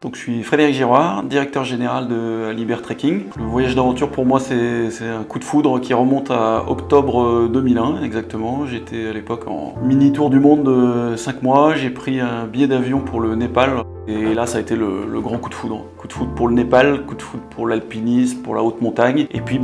Donc je suis Frédéric Giroir, directeur général de Libertrekking. Le voyage d'aventure pour moi c'est un coup de foudre qui remonte à octobre 2001 exactement. J'étais à l'époque en mini tour du monde de 5 mois, j'ai pris un billet d'avion pour le Népal. Et là ça a été le grand coup de foudre. Coup de foudre pour le Népal, coup de foudre pour l'alpinisme, pour la haute montagne. Et puis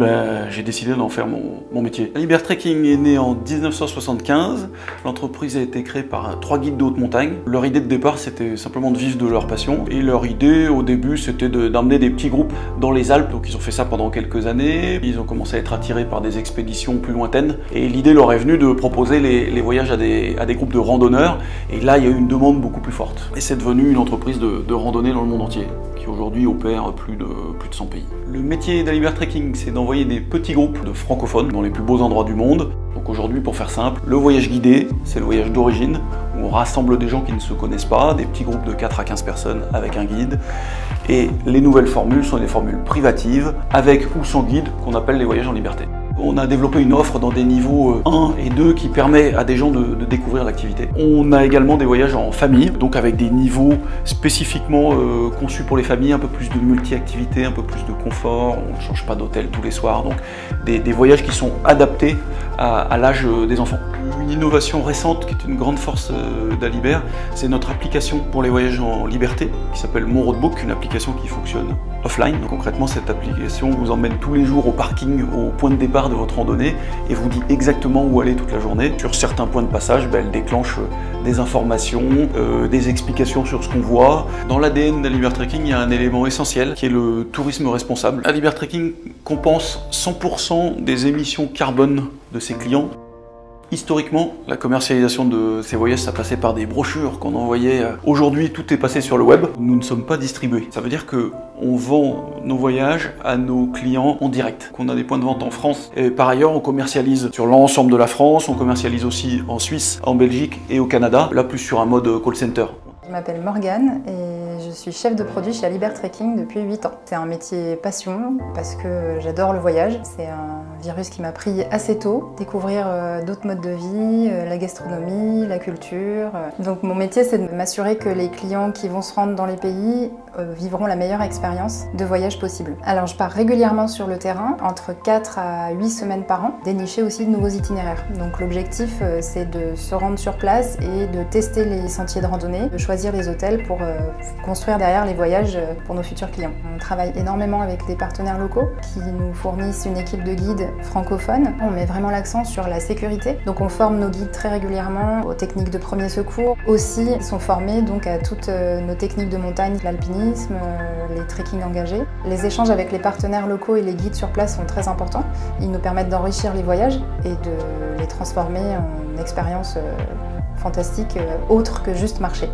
j'ai décidé d'en faire mon métier. Libertrekking est né en 1975. L'entreprise a été créée par 3 guides de haute montagne. Leur idée de départ c'était simplement de vivre de leur passion. Et leur idée au début c'était d'emmener des petits groupes dans les Alpes. Donc ils ont fait ça pendant quelques années. Ils ont commencé à être attirés par des expéditions plus lointaines. Et l'idée leur est venue de proposer les voyages à des groupes de randonneurs. Et là il y a eu une demande beaucoup plus forte. Et c'est devenu une entreprise de randonnée dans le monde entier, qui aujourd'hui opère plus de 100 pays. Le métier de Libertrekking, c'est d'envoyer des petits groupes de francophones dans les plus beaux endroits du monde. Donc aujourd'hui, pour faire simple, le voyage guidé, c'est le voyage d'origine, où on rassemble des gens qui ne se connaissent pas, des petits groupes de 4 à 15 personnes avec un guide. Et les nouvelles formules sont des formules privatives, avec ou sans guide, qu'on appelle les voyages en liberté. On a développé une offre dans des niveaux 1 et 2 qui permet à des gens de découvrir l'activité. On a également des voyages en famille, donc avec des niveaux spécifiquement conçus pour les familles, un peu plus de multi-activités, un peu plus de confort, on ne change pas d'hôtel tous les soirs, donc des voyages qui sont adaptés à l'âge des enfants. Une innovation récente qui est une grande force d'Alibert, c'est notre application pour les voyages en liberté qui s'appelle Mon Roadbook, une application qui fonctionne offline. Donc, concrètement, cette application vous emmène tous les jours au parking, au point de départ de votre randonnée et vous dit exactement où aller toute la journée. Sur certains points de passage, elle déclenche des informations, des explications sur ce qu'on voit. Dans l'ADN d'Alibertrekking, il y a un élément essentiel qui est le tourisme responsable. Alibertrekking compense 100% des émissions carbone de ses clients. Historiquement, la commercialisation de ces voyages, ça passait par des brochures qu'on envoyait. Aujourd'hui, tout est passé sur le web. Nous ne sommes pas distribués. Ça veut dire qu'on vend nos voyages à nos clients en direct. Qu'on a des points de vente en France. Et par ailleurs, on commercialise sur l'ensemble de la France. On commercialise aussi en Suisse, en Belgique et au Canada. Là, plus sur un mode call center. Je m'appelle Morgane et je suis chef de produit chez Libertrekking depuis 8 ans. C'est un métier passion parce que j'adore le voyage. C'est un virus qui m'a pris assez tôt. Découvrir d'autres modes de vie, la gastronomie, la culture. Donc mon métier c'est de m'assurer que les clients qui vont se rendre dans les pays vivront la meilleure expérience de voyage possible. Alors je pars régulièrement sur le terrain, entre 4 à 8 semaines par an, dénicher aussi de nouveaux itinéraires. Donc l'objectif c'est de se rendre sur place et de tester les sentiers de randonnée, de choisir les hôtels pour construire derrière les voyages pour nos futurs clients. On travaille énormément avec des partenaires locaux qui nous fournissent une équipe de guides francophones. On met vraiment l'accent sur la sécurité, donc on forme nos guides très régulièrement aux techniques de premier secours. Aussi, ils sont formés donc à toutes nos techniques de montagne, l'alpinisme, les trekking engagés. Les échanges avec les partenaires locaux et les guides sur place sont très importants. Ils nous permettent d'enrichir les voyages et de les transformer en expériences fantastiques autres que juste marcher.